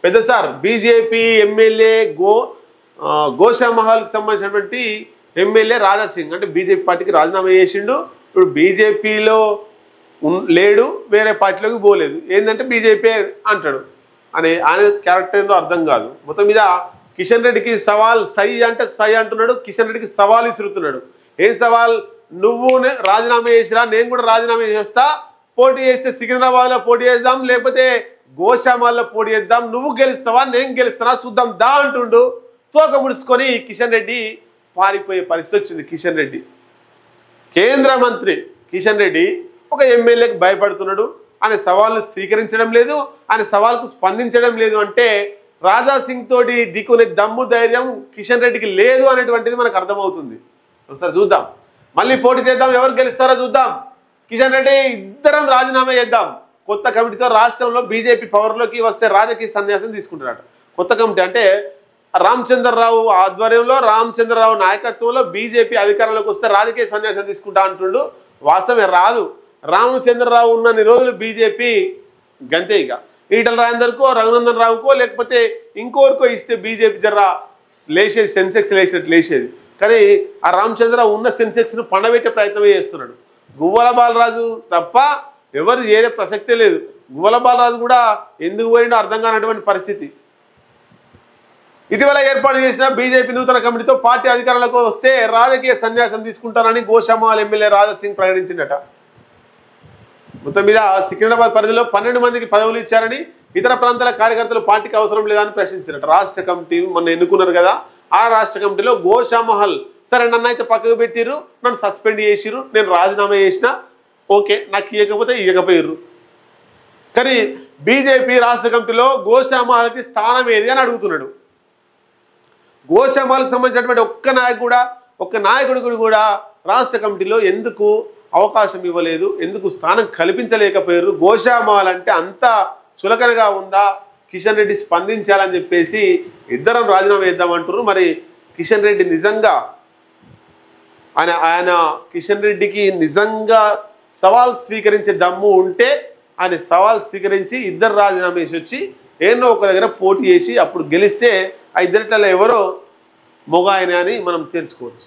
పెద్ద sir BJP MLA గోషామహల్కి సంబంధించినటువంటి MLA Raja Singh అంటే బీజేపీ పార్టీకి రాజీనామా చేసిండు. ఇప్పుడు బీజేపీలో లేడు, వేరే పార్టీలోకి పోలేదు, ఏంటంటే బీజేపీ అంటాడు ఆయన క్యారెక్టర్ ఏందో అర్థం కాదు. మొత్తం మీద కిషన్ రెడ్డికి సవాల్ సై అంటే సై అంటున్నాడు, కిషన్ రెడ్డికి సవాల్ ఇసురుతున్నాడు. ఏం సవాల్? నువ్వు రాజీనామా చేసిరా, నేను కూడా రాజీనామా చేస్తా, పోటీ చేస్తే సికింద్రాబాద్లో పోటీ చేద్దాం, లేకపోతే గోషామాల్లో పోటీ చేద్దాం, నువ్వు గెలుస్తావా నేను గెలుస్తానా చూద్దాం దా అంటుండు. తోక ముడుచుకొని కిషన్ రెడ్డి పారిపోయే పరిస్థితి వచ్చింది. కిషన్ రెడ్డి కేంద్ర మంత్రి కిషన్ రెడ్డి ఒక ఎమ్మెల్యేకి భయపడుతున్నాడు, ఆయన సవాల్ను స్వీకరించడం లేదు, ఆయన సవాల్కు స్పందించడం లేదు. అంటే రాజా సింగ్ తోటి దిక్కునే దమ్ము ధైర్యం కిషన్ రెడ్డికి లేదు అనేటువంటిది మనకు అర్థమవుతుంది. ఒకసారి చూద్దాం, మళ్ళీ పోటీ చేద్దాం, ఎవరు గెలుస్తారో చూద్దాం. కిషన్ రెడ్డి ఇద్దరం రాజీనామా చేద్దాం, కొత్త కమిటీతో రాష్ట్రంలో బీజేపీ పవర్లోకి వస్తే రాజకీయ సన్యాసం తీసుకుంటున్నాడు. కొత్త కమిటీ అంటే రామచంద్రరావు ఆధ్వర్యంలో, రామచంద్రరావు నాయకత్వంలో బీజేపీ అధికారంలోకి వస్తే రాజకీయ సన్యాసం తీసుకుంటా అంటుండు. వాస్తవమే, రాదు. రామచంద్రరావు ఉన్నన్ని రోజులు బీజేపీ గంతే. ఇక ఈటల రాజేందర్కో రఘునందన్ రావుకో లేకపోతే ఇంకోరికో ఇస్తే బీజేపీ జర్రా లేచేది, సెన్సెక్స్ లేచేది లేచేది. కానీ ఆ రామచంద్రరావు ఉన్న సెన్సెక్స్ను పండబెట్టే ప్రయత్నమే చేస్తున్నాడు. గువ్వల బాలరాజు తప్ప ఎవరు చేరే ప్రసక్తే లేదు. గువ్వల బాలరాజు కూడా ఎందుకు పోయిండో అర్థం కానటువంటి పరిస్థితి. ఇటీవల ఏర్పాటు చేసిన బీజేపీ నూతన కమిటీతో పార్టీ అధికారంలోకి వస్తే రాజకీయ సన్యాసం తీసుకుంటానని గోషామహల్ ఎమ్మెల్యే రాజా సింగ్ ప్రకటించిందట. మొత్తం మీద సికింద్రాబాద్ పరిధిలో 12 మందికి పదవులు ఇచ్చారని, ఇతర ప్రాంతాల కార్యకర్తలు పార్టీకి అవసరం లేదని ప్రశ్నించారట. రాష్ట్ర కమిటీ మొన్న ఎన్నుకున్నారు కదా, ఆ రాష్ట్ర కమిటీలో గోషామహల్ సరే నన్ను అయితే పక్కకు పెట్టిర్రు, నన్ను సస్పెండ్ చేసిర్రు, నేను రాజీనామా చేసిన, ఓకే నాకు ఇవ్వకపోతే ఇవ్వకపోయిర్రు. కానీ బీజేపీ రాష్ట్ర కమిటీలో గోషామహల్కి స్థానం ఏది అని అడుగుతున్నాడు. గోషామహల్కి సంబంధించినటువంటి ఒక్క నాయకుడు కూడా రాష్ట్ర కమిటీలో ఎందుకు అవకాశం ఇవ్వలేదు, ఎందుకు స్థానం కల్పించలేకపోయారు? గోషామహల్ అంటే అంత చులకనగా ఉందా? కిషన్ రెడ్డి స్పందించాలని చెప్పేసి ఇద్దరం రాజీనామా చేద్దామంటారు. మరి కిషన్ రెడ్డి నిజంగా ఆయన కిషన్ రెడ్డికి నిజంగా సవాల్ స్వీకరించే దమ్ము ఉంటే ఆయన సవాల్ స్వీకరించి ఇద్దరు రాజీనామా చేసి వచ్చి ఏన్నో ఒక దగ్గర పోటీ చేసి అప్పుడు గెలిస్తే ఆ ఇద్దరిలో ఎవరో మొగ ఆయన అని మనం తెలుసుకోవచ్చు.